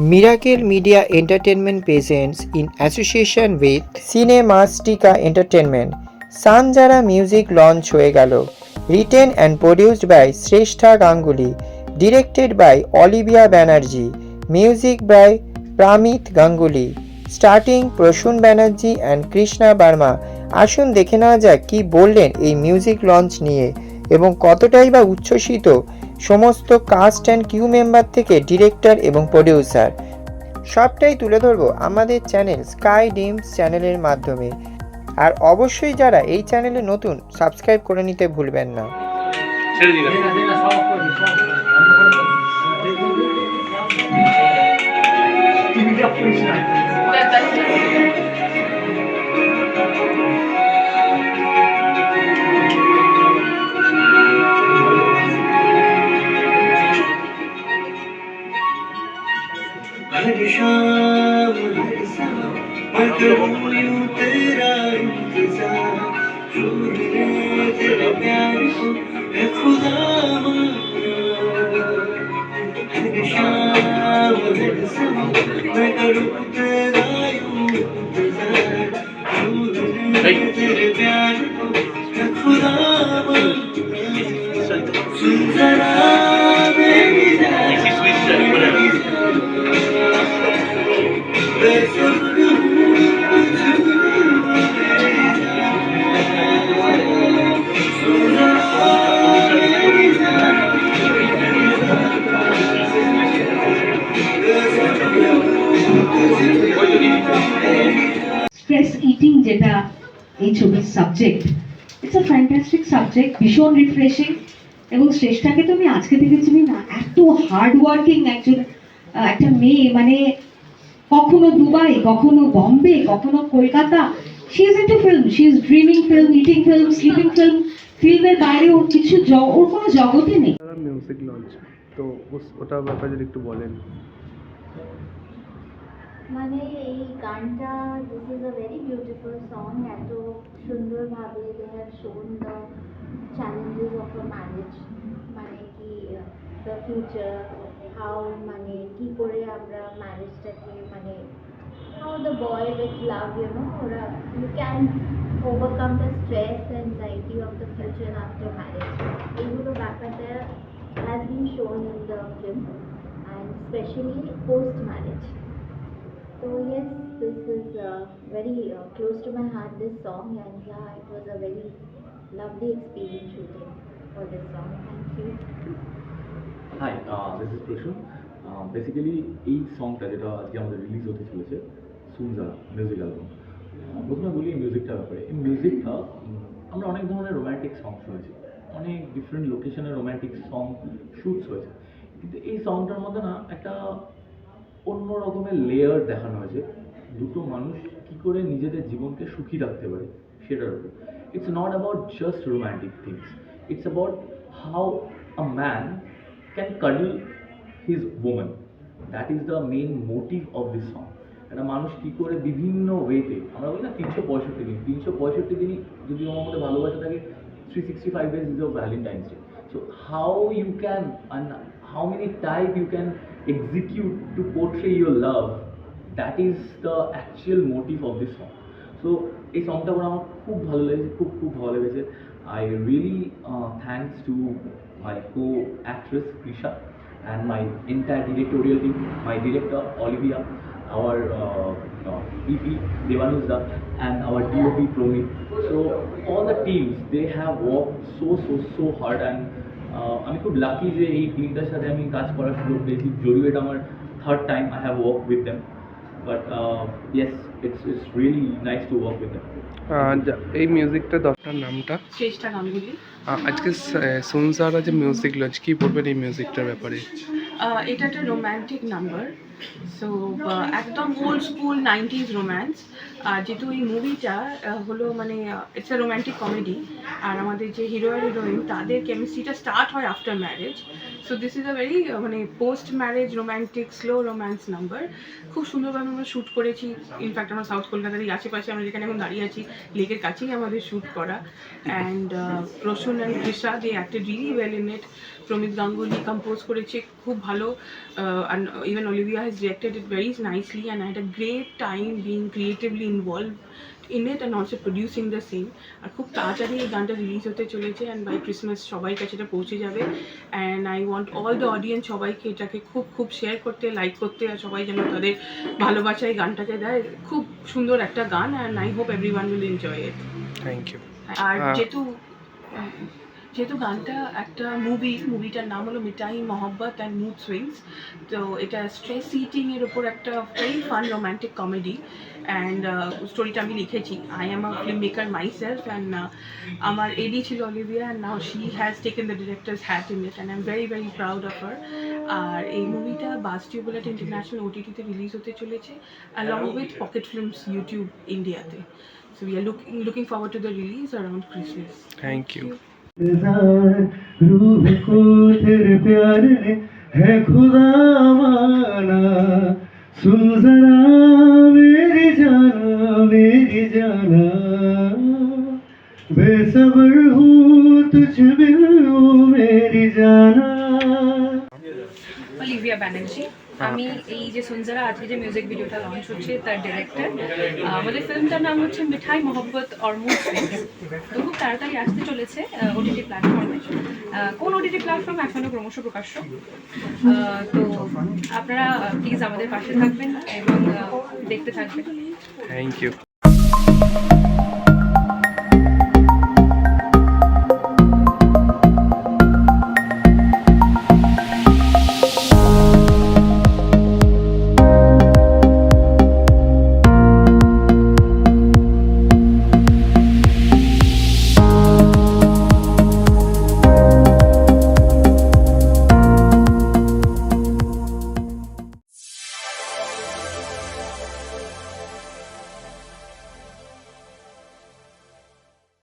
Miracle Media Entertainment presents in association with Cinemastica Entertainment Sanjara music launch হয়ে গেল। Written and produced by Shreshtha Ganguly, directed by Olivia Banerjee, music by Pramit Ganguly, starting Prasun Banerjee and Krishna Barma. আসুন দেখে নেওয়া যাক কী বললেন এই মিউজিক লঞ্চ নিয়ে এবং কতটাই বা উচ্ছ্বসিত সমস্ত কাস্ট অ্যান্ড কিউ মেম্বার থেকে ডিরেক্টর এবং প্রডিউসার। সবটাই তুলে ধরবো আমাদের চ্যানেল স্কাই ডিমস চ্যানেলের মাধ্যমে। আর অবশ্যই যারা এই চ্যানেলে নতুন, সাবস্ক্রাইব করে নিতে ভুলবেন না। हर शाम हर शाम मैं करूं यूं तेरा इंतजार, ढूंढने तेरे प्यार को है खुदा माना। हर शाम हर शाम मैं करूं तेरा यूं इंतजार, ढूंढने तेरे प्यार को है खुदा माना। सुन जरा मेरी স্ট্রেস ইটিং যেটা এই ছবির subject, it's a fantastic subject, ভীষণ রিফ্রেশিং। এবং শ্রেষ্ঠাকে তো আমি আজকে দেখেছি না, এত হার্ড ওয়ার্কিং একজন একটা মেয়ে, মানে কখনো দুবাই, কখনো বম্বে, কখনো Kolkata. She is into film, she is dreaming film, eating film, sleeping film. ফিল্মের বাইরে ওর কিছু ওর কোনো জগতে নেই। মিউজিক লঞ্চ তো ওটার ব্যাপারে যদি একটু বলেন। মানে এই গানটা, this is a very beautiful song. এত সুন্দরভাবে they have shown the challenges of a marriage, মানে কি দ্য ফিউচার, হাউ, মানে কি করে আমরা ম্যারেজটাকে, মানে how the boy with love, ওরা you can overcome the stress anxiety of the future after marriage. এইগুলো ব্যাপারটা has been shown in the film and specially post marriage. So yes, this is very close to my heart, this song, and yeah, it was a very lovely experience shooting for this song. Thank you. Hi, this is Prashun. Basically এই সংটা যেটা আজকে আমাদের release হতে চলেছে, সুনজারা music album. প্রথমে বলি এই মিউজিকটার ব্যাপারে। এই মিউজিকটা আমরা অনেক ধরনের রোম্যান্টিক সং শুনেছি, অনেক ডিফারেন্ট লোকেশনের রোম্যান্টিক সং শ্যুটস হয়েছে, কিন্তু এই সংটার মধ্যে না একটা অন্য রকমের লেয়ার দেখানো হয়েছে। দুটো মানুষ কী করে নিজেদের জীবনকে সুখী রাখতে পারে সেটার উপর। It's not about just romantic things, it's about how a man can cuddle his woman. That is the main motive of this song. একটা মানুষ কী করে বিভিন্ন ওয়েতে, আমরা বলি না 365 দিন, 365 দিনই যদি আমার মধ্যে ভালোবাসা থাকে, 365 days is of Valentine's Day. So how you can, and how many type you can execute to portray your love, that is the actual motive of this song. So এই সংটা করে আমার খুব ভালো লেগেছে, খুব ভালো লেগেছে। I really thanks to my co-actress Krisha and my entire directorial team, my director Olivia, our EP Devanuzda, and our DOP Promit. So all the teams, they have worked so hard, and আমি খুব lucky যে এই টিমটার সাথে আমি কাজ করার সুযোগ পেয়েছি। যদিও এটা আমার third time I have work with them, but yes, it's really nice to work with them. এই মিউজিকটা দশটার নামটা শ্রেষ্ঠা গাঙ্গুলি। আজকে সুনজারা যে মিউজিক লঞ্চ, কি বলবেন এই মিউজিকটার ব্যাপারে? এটা একটা রোম্যান্টিক নাম্বার, সো একদম ওল্ড স্কুল 90s রোম্যান্স। যেহেতু এই মুভিটা হলো মানে ইটস আ রোম্যান্টিক কমেডি, আর আমাদের যে হিরো আর হিরোইন তাদের কেমিস্ট্রিটা স্টার্ট হয় after marriage. So this is a very মানে post marriage romantic slow romance number. খুব সুন্দরভাবে আমরা শ্যুট করেছি। ইনফ্যাক্ট আমরা সাউথ কলকাতার এই আশেপাশে, আমরা যেখানে এখন দাঁড়িয়ে আছি লেকের কাছেই আমাদের শ্যুট করা। And Prasun and Krisha, they acted really well in it. Pramit Ganguly compose করেছে খুব ভালো, even Olivia has directed it very nicely, and I had a great time being creatively involved in it and also producing the same. আর খুব তাড়াতাড়ি এই গানটা release হতে চলেছে, and by Christmas সবাই কাছে এটা পৌঁছে যাবে। And I want all the audience সবাইকে এটাকে খুব খুব শেয়ার করতে, লাইক করতে, আর সবাই যেন তাদের ভালোবাসা এই গানটাকে দেয়। খুব সুন্দর একটা গান, and I hope everyone will enjoy it. Thank you. আর যেহেতু গানটা একটা মুভিটার নাম হলো মিঠাই মহব্বত অ্যান্ড মুড সুইংস, তো এটা স্ট্রেস ইটিংয়ের ওপর একটা very fun romantic comedy. And স্টোরিটা আমি লিখেছি। I am a film maker my self, and আমার এডি ছিল Olivia, and now she has taken the directors hat in it, and I am very very proud of her. আর এই মুভিটা বাস টিউবুল একটা ইন্টারন্যাশনাল ওটিটিতে রিলিজ হতে চলেছে, along with pocket films YouTube ইন্ডিয়াতে। So we are looking forward to the release around Christmas. Thank you. रूह को तेरे प्यार ने है खुदा माना, सुन जरा मेरी जाना, बेसब्र हूँ तुझ बिन ओ मेरी जाना। অলিভিয়া ব্যানার্জি। আমি এই যে সুনজারা আজকে যে মিউজিক ভিডিওটা লঞ্চ হচ্ছে তার ডিরেক্টর। আমাদের ফিল্মটার নাম হচ্ছে মিঠাই মহব্বত অর মুড সুইংস। তো খুব তাড়াতাড়ি আসতে চলেছে ওটিটি প্ল্যাটফর্মে। কোন ওটিটি প্ল্যাটফর্ম এখনও ক্রমশ প্রকাশ্য। তো আপনারা প্লিজ আমাদের পাশে থাকবেন এবং দেখতে থাকবেন। Thank you.